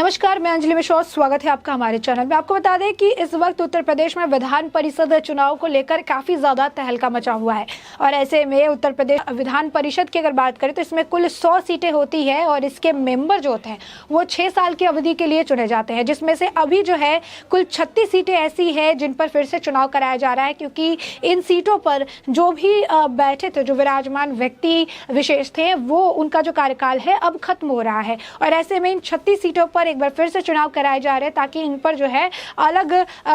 नमस्कार, मैं अंजलि मिश्रा। स्वागत है आपका हमारे चैनल में। आपको बता दें कि इस वक्त उत्तर प्रदेश में विधान परिषद चुनाव को लेकर काफ़ी ज़्यादा तहलका मचा हुआ है और ऐसे में उत्तर प्रदेश विधान परिषद की अगर बात करें तो इसमें कुल 100 सीटें होती है और इसके मेंबर जो होते हैं वो 6 साल की अवधि के लिए चुने जाते हैं, जिसमें से अभी जो है कुल 36 सीटें ऐसी है जिन पर फिर से चुनाव कराया जा रहा है, क्योंकि इन सीटों पर जो भी बैठे थे, जो विराजमान व्यक्ति विशेष थे, वो उनका जो कार्यकाल है अब खत्म हो रहा है और ऐसे में इन 36 सीटों पर एक बार फिर से चुनाव कराए जा रहे हैं ताकि इन पर जो है अलग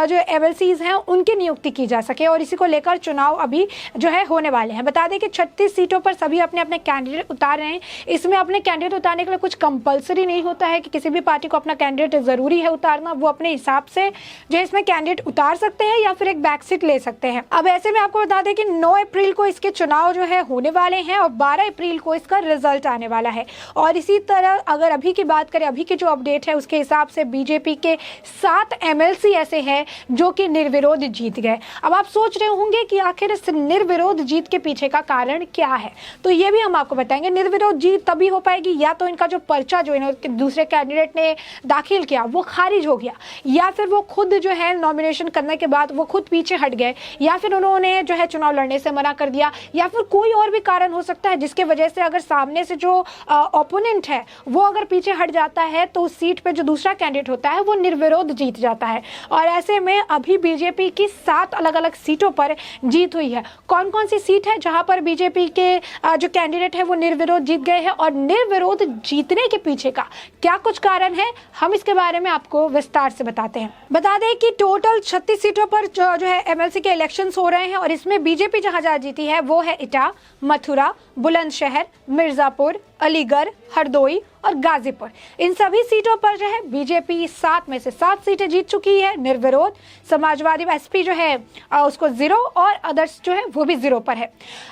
जो एमएलसीज हैं उनकी नियुक्ति की जा सके और इसी को लेकर चुनाव अभी जो है होने वाले हैं। बता दें कि 36 सीटों पर सभी अपने अपने कैंडिडेट उतार रहे हैं। इसमें अपने कैंडिडेट उतारने के लिए कुछ कंपलसरी नहीं होता है कि किसी भी पार्टी को अपना कैंडिडेट जरूरी है उतारना, वो अपने हिसाब से जो है इसमें कैंडिडेट उतार सकते हैं या फिर एक बैक सीट ले सकते हैं। अब ऐसे में आपको बता दें कि 9 अप्रैल को इसके चुनाव जो है होने वाले हैं और 12 अप्रैल को इसका रिजल्ट आने वाला है। और इसी तरह अगर अभी की बात करें, अभी की जो अपडेट है उसके हिसाब से बीजेपी के 7 एमएलसी ऐसे हैं जो कि निर्विरोध जीत गए। अब आप सोच रहे होंगे कि आखिर इस निर्विरोध जीत के पीछे का कारण क्या है, तो ये भी हम आपको बताएंगे। निर्विरोध जीत तभी हो पाएगी या तो इनका जो पर्चा जो इन्होंने दूसरे कैंडिडेट ने दाखिल किया वो खारिज हो गया, या फिर वो खुद जो है नॉमिनेशन करने के बाद वो खुद पीछे हट गए, या फिर उन्होंने जो है चुनाव लड़ने से मना कर दिया, या फिर कोई और भी कारण हो सकता है जिसके वजह से अगर सामने से जो ओपोनेंट है वो अगर पीछे हट जाता है तो उस सीट पे जो दूसरा कैंडिडेट होता है वो निर्विरोध जीत जाता है। और ऐसे में अभी बीजेपी की 7 अलग अलग सीटों पर जीत हुई है। कौन कौन सी सीट है जहां पर बीजेपी के जो कैंडिडेट है वो निर्विरोध जीत गए हैं और निर्विरोध जीतने के पीछे का क्या कुछ कारण है, हम इसके बारे में आपको विस्तार से बताते हैं। बता दें कि टोटल 36 सीटों पर जो है एमएलसी के इलेक्शंस हो रहे हैं और इसमें बीजेपी जहां जीती है वो है इटा, मथुरा, बुलंदशहर, मिर्जापुर, अलीगढ़, हरदोई और गाजीपुर। इन सभी सीटों पर जो है बीजेपी 7 में से 7 सीटें जीत चुकी है निर्विरोध। समाजवादी एसपी जो है उसको 0 और अदर्स जो है वो भी 0 पर है।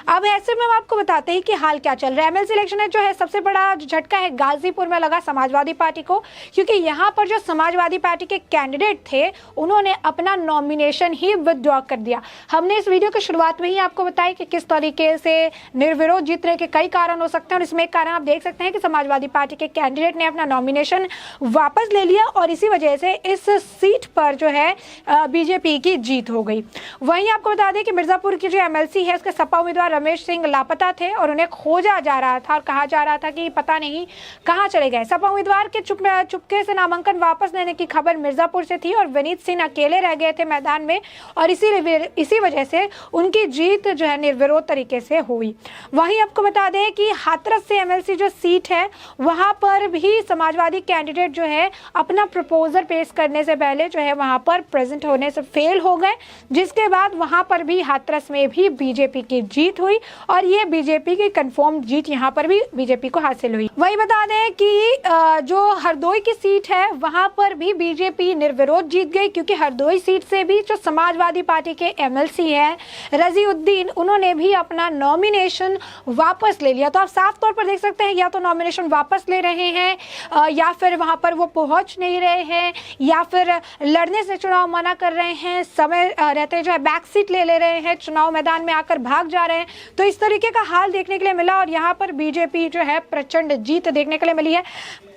अब ऐसे में हम आपको बताते हैं कि हाल क्या चल रहा है। एमएलसी इलेक्शन है जो है सबसे बड़ा जो झटका है गाजीपुर में लगा समाजवादी पार्टी को, क्योंकि यहाँ पर जो समाजवादी पार्टी के कैंडिडेट थे उन्होंने अपना नॉमिनेशन ही विथड्रॉ कर दिया। हमने इस वीडियो की शुरुआत में ही आपको बताया कि किस तरीके से निर्विरोध जीतने के कई कारण हो सकते हैं और इसमें एक कारण आप देख सकते हैं कि समाजवादी पार्टी के कैंडिडेट ने अपना नॉमिनेशन वापस ले लिया और इसी वजह से इस सीट पर जो है बीजेपी की जीत हो गई। वहीं आपको बता दें कि मिर्जापुर की जो एमएलसी है उसके सपा उम्मीदवार रमेश सिंह लापता थे और उन्हें खोजा जा रहा था और कहा जा रहा था कि पता नहीं कहां चले गए। सपा उम्मीदवार के चुपके से नामांकन वापस लेने की खबर मिर्जापुर से थी और विनीत सिंह अकेले रह गए थे मैदान में और इसी वजह से उनकी जीत जो है निर्विरोध तरीके से हुई। वहीं आपको बता दें कि हाथरस से एमएलसी जो सीट है वहां पर भी समाजवादी कैंडिडेट जो है अपना प्रपोजल पेश करने से पहले जो है वहां पर प्रेजेंट होने से फेल हो गए, जिसके बाद वहां पर भी हाथरस में भी बीजेपी की जीत हुई और ये बीजेपी की कंफर्म जीत यहां पर भी बीजेपी को हासिल हुई। वही बता दें कि जो हरदोई की सीट है वहां पर भी बीजेपी निर्विरोध जीत गई, क्योंकि हरदोई सीट से भी जो समाजवादी पार्टी के एमएलसी है रजीउद्दीन, उन्होंने भी अपना नॉमिनेशन वापस ले लिया। तो आप साफ तौर पर देख सकते हैं या तो नॉमिनेशन वापस ले रहे हैं या फिर वहां पर वो पहुंच नहीं रहे हैं या फिर लड़ने से चुनाव मना कर रहे हैं, समय रहते जो है बैक सीट ले रहे हैं, चुनाव मैदान में आकर भाग जा रहे हैं। तो इस तरीके का हाल देखने के लिए मिला और यहाँ पर बीजेपी जो है प्रचंड जीत देखने के लिए मिली है।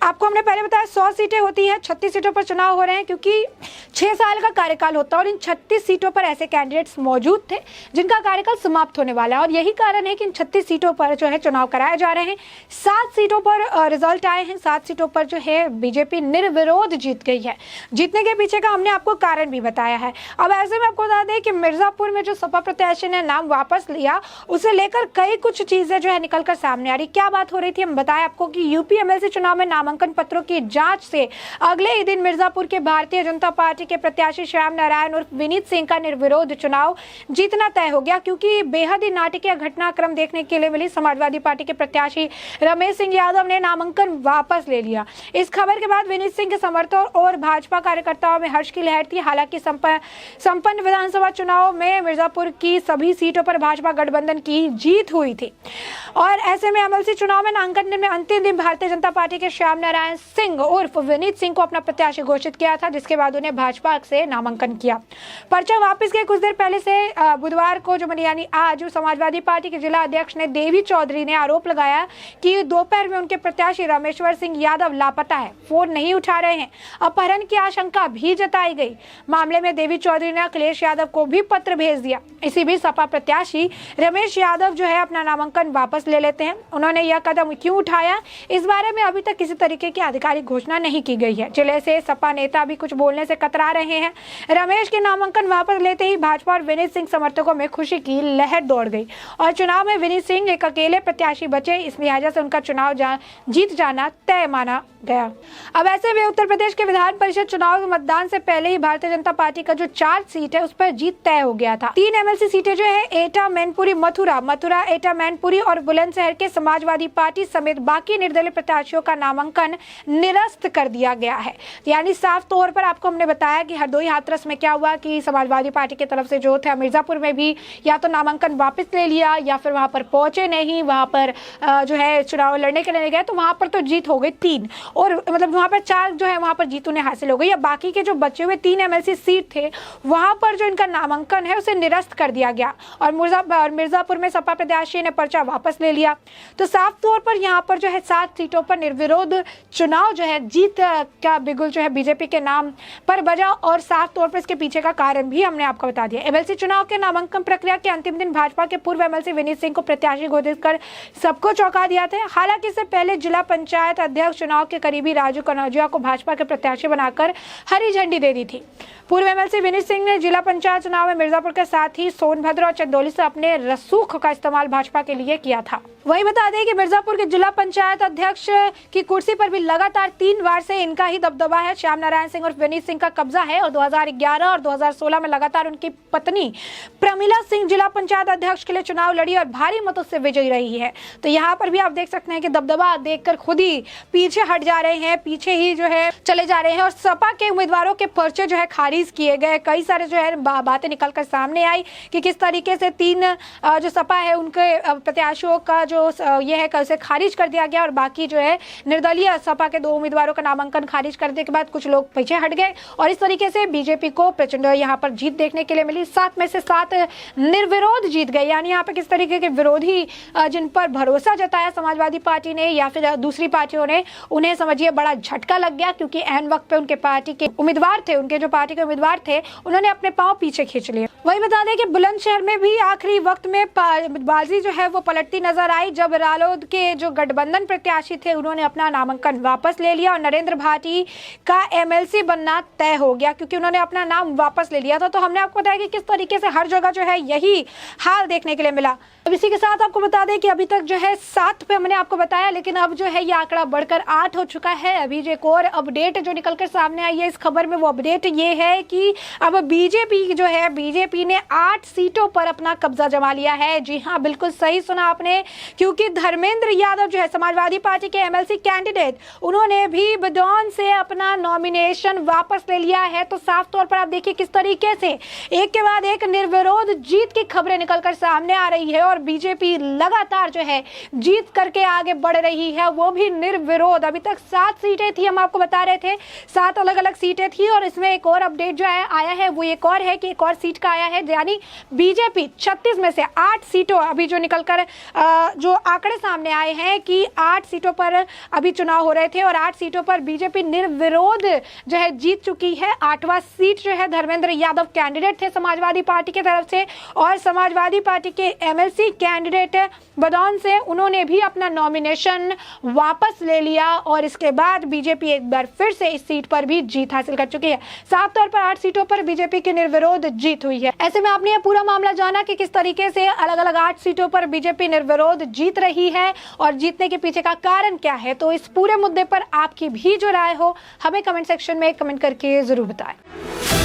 आपको हमने पहले बताया 100 सीटें होती है, 36 सीटों पर चुनाव हो रहे हैं क्योंकि 6 साल का कार्यकाल होता है और इन 36 सीटों पर ऐसे कैंडिडेट्स मौजूद थे जिनका कार्यकाल समाप्त होने वाला है और यही कारण है कि इन 36 सीटों पर जो है चुनाव कराए जा रहे हैं। 7 सीटों पर रिजल्ट आए हैं, 7 सीटों पर जो है बीजेपी निर्विरोध जीत गई है। जीतने के पीछे का हमने आपको कारण भी बताया है। अब ऐसे में आपको बता दें कि मिर्जापुर में जो सपा प्रत्याशी ने नाम वापस लिया उसे लेकर कई कुछ चीजें जो है निकलकर सामने आ रही। क्या बात हो रही थी, हम बताएं आपको कि यूपी एमएलसी चुनाव में नामांकन पत्रों की जांच से अगले ही दिन मिर्जापुर के भारतीय जनता पार्टी के प्रत्याशी श्याम नारायण उर्फ विनीत सिंह का निर्विरोध चुनाव जीतना तय हो गया, क्योंकि बेहद ही नाटकीय घटनाक्रम देखने के लिए मिली। समाजवादी पार्टी के प्रत्याशी रमेश सिंह यादव ने नामांकन वापस ले लिया। इस खबर के बाद विनीत सिंह के समर्थकों और भाजपा कार्यकर्ताओं में हर्ष की लहर थी। हालांकि संपन्न विधानसभा चुनाव में मिर्जापुर की सभी सीटों पर भाजपा गठबंधन की जीत हुई थी। और ऐसे में एमएलसी चुनाव में नामांकन में अंतिम दिन भारतीय जनता पार्टी के श्याम नारायण सिंह उर्फ विनीत सिंह को अपना प्रत्याशी घोषित किया था, जिसके बाद उन्हें भाजपा से नामांकन किया। पर्चा वापस के कुछ देर पहले से बुधवार को यानी आज समाजवादी पार्टी के जिला अध्यक्ष ने देवी चौधरी ने आरोप लगाया कि दोपहर में उनके प्रत्याशी रामेश्वर सिंह यादव लापता है, फोन नहीं उठा रहे हैं, अपहरण की आशंका भी जताई गई। मामले में देवी चौधरी ने अखिलेश यादव को भी पत्र भेज दिया। इसी बीच सपा प्रत्याशी रमेश यादव अपना नामांकन वापस ले लेते हैं। उन्होंने यह कदम क्यों उठाया, इस बारे में अभी तक किसी तरीके की आधिकारिक घोषणा नहीं की गई है। जिले से सपा नेता भी कुछ बोलने से कतरा रहे हैं। रमेश के नामांकन वापस लेते ही भाजपा और विनीत सिंह समर्थकों में खुशी की लहर दौड़ गई और चुनाव में विनीत सिंह एक अकेले प्रत्याशी बचे। इस लिहाजा से उनका चुनाव जीत जाना तय माना गया। अब ऐसे में उत्तर प्रदेश के विधान परिषद चुनाव के मतदान से पहले ही भारतीय जनता पार्टी का जो 4 सीट है उस पर जीत तय हो गया था। 3 एमएलसी सीटें जो है एटा, मैनपुरी, मथुरा, एटा, मैनपुरी और बुलंदशहर के समाजवादी पार्टी समेत बाकी निर्दलीय प्रत्याशियों का नामांकन निरस्त कर दिया गया है। यानी साफ तौर पर आपको हमने बताया कि हरदोई हाथरस में क्या हुआ कि समाजवादी पार्टी की तरफ से जो थे मिर्जापुर में भी या तो नामांकन वापस ले लिया या फिर वहां पर पहुंचे नहीं, वहां पर जो है चुनाव लड़ने के लिए गए तो वहां पर तो जीत हो गई 3 और मतलब वहां पर 4 जो है वहां पर जीत उन्हें हासिल हो गई। या बाकी के जो बचे हुए 3 एमएलसी सीट थे वहां पर जो इनका नामांकन है उसे निरस्त कर दिया गया और मिर्जापुर में सपा प्रत्याशी ने पर्चा वापस ले लिया। तो साफ तौर पर यहाँ पर जो है 7 सीटों पर निर्विरोध चुनाव जो है जीत का बिगुल जो है बीजेपी के नाम पर बजा और साफ तौर पर इसके पीछे का कारण भी हमने आपको बता दिया। एमएलसी चुनाव के नामांकन प्रक्रिया के अंतिम दिन भाजपा के पूर्व एमएलसी विनीत सिंह को प्रत्याशी घोषित कर सबको चौंका दिया था। हालांकि इससे पहले जिला पंचायत अध्यक्ष चुनाव के करीबी राजू कनौजिया को भाजपा के प्रत्याशी बनाकर हरी झंडी दे दी थी। पूर्व एमएलसी विनीत सिंह ने जिला पंचायत चुनाव में मिर्जापुर के साथ ही सोनभद्र और चंदौली से अपने रसूख का इस्तेमाल भाजपा के लिए किया था। वही बता दें कि मिर्जापुर के जिला पंचायत अध्यक्ष की कुर्सी पर भी लगातार 3 बार से इनका ही दबदबा है। श्याम नारायण सिंह और विनीत सिंह का कब्जा है और 2011 और 2016 में लगातार उनकी पत्नी प्रमिला सिंह जिला पंचायत अध्यक्ष के लिए चुनाव लड़ी और भारी मतों से विजयी रही है। तो यहाँ पर भी आप देख सकते हैं कि दबदबा देखकर खुद ही पीछे हट जा रहे हैं, पीछे ही जो है चले जा रहे हैं और सपा के उम्मीदवारों के पर्चे जो है खारिज किए गए। कई सारे जो है बातें निकलकर सामने आई कि किस तरीके से 3 जो सपा है उनके प्रत्याशियों का जो ये है कल से खारिज कर दिया गया और बाकी जो है निर्दलीय सपा के 2 उम्मीदवारों का नामांकन खारिज करने के बाद कुछ लोग पीछे हट गए और इस तरीके से बीजेपी को प्रचंड यहाँ पर जीत देखने के लिए मिली। 7 में से 7 निर्विरोध जीत गए। यानी यहाँ पर किस तरीके के विरोधी जिन पर भरोसा जताया समाजवादी पार्टी ने या फिर दूसरी पार्टियों ने, उन्हें समझिए बड़ा झटका लग गया क्योंकि एन वक्त पे उनके पार्टी के उम्मीदवार थे, उनके जो पार्टी के उम्मीदवार थे उन्होंने अपने पांव पीछे खींच लिए। वही बता दें कि बुलंदशहर में भी आखिरी वक्त में बाजी जो है वो पलटती नजर आई जब रालोद के जो गठबंधन प्रत्याशी थे उन्होंने अपना नामांकन वापस ले लिया और नरेंद्र भाटी का एमएलसी बनना तय हो गया क्योंकि उन्होंने अपना नाम वापस ले लिया था। तो हमने आपको बताया कि किस तरीके से हर जगह जो है यही हाल देखने के लिए मिला। अब इसी के साथ आपको बता दें कि अभी तक जो है 7 पे हमने आपको बताया, लेकिन अब जो है ये आंकड़ा बढ़कर 8 हो चुका है। अभी जो एक और अपडेट जो निकलकर सामने आई है इस खबर में, वो अपडेट ये है कि अब बीजेपी ने 8 सीटों पर अपना कब्जा जमा लिया है। जी हाँ, बिल्कुल सही सुना आपने, क्योंकि धर्मेंद्र यादव जो है समाजवादी पार्टी के एमएलसी कैंडिडेट, उन्होंने भी बदौन से अपना नॉमिनेशन वापस ले लिया है। तो साफ तौर पर आप देखिए किस तरीके से एक के बाद एक निर्विरोध जीत की खबरें निकलकर सामने आ रही है और बीजेपी लगातार जो है जीत करके आगे बढ़ रही है, वो भी निर्विरोध। अभी तक 7 सीटें थी, हम आपको बता रहे थे 7 अलग अलग सीटें थी और इसमें एक और अपडेट जो है आया है वो एक और है कि एक और सीट का आया है, यानी बीजेपी 36 में से 8 सीटों अभी जो निकलकर जो आंकड़े सामने आए हैं कि 8 सीटों पर अभी चुनाव हो रहे थे और 8 सीटों पर बीजेपी निर्विरोध जो है जीत चुकी है। 8वां सीट जो है धर्मेंद्र यादव कैंडिडेट थे समाजवादी पार्टी की तरफ से और समाजवादी पार्टी के एमएलसी कैंडिडेट बदौन से उन्होंने भी अपना नॉमिनेशन वापस ले लिया और इसके बाद बीजेपी एक बार फिर से इस सीट पर भी जीत हासिल कर चुकी है। साफ तौर पर 8 सीटों पर बीजेपी की निर्विरोध जीत हुई है। ऐसे में आपने ये पूरा मामला जाना कि किस तरीके से अलग अलग 8 सीटों पर बीजेपी निर्विरोध जीत रही है और जीतने के पीछे का कारण क्या है। तो इस पूरे मुद्दे पर आपकी भी जो राय हो हमें कमेंट सेक्शन में कमेंट करके जरूर बताएं।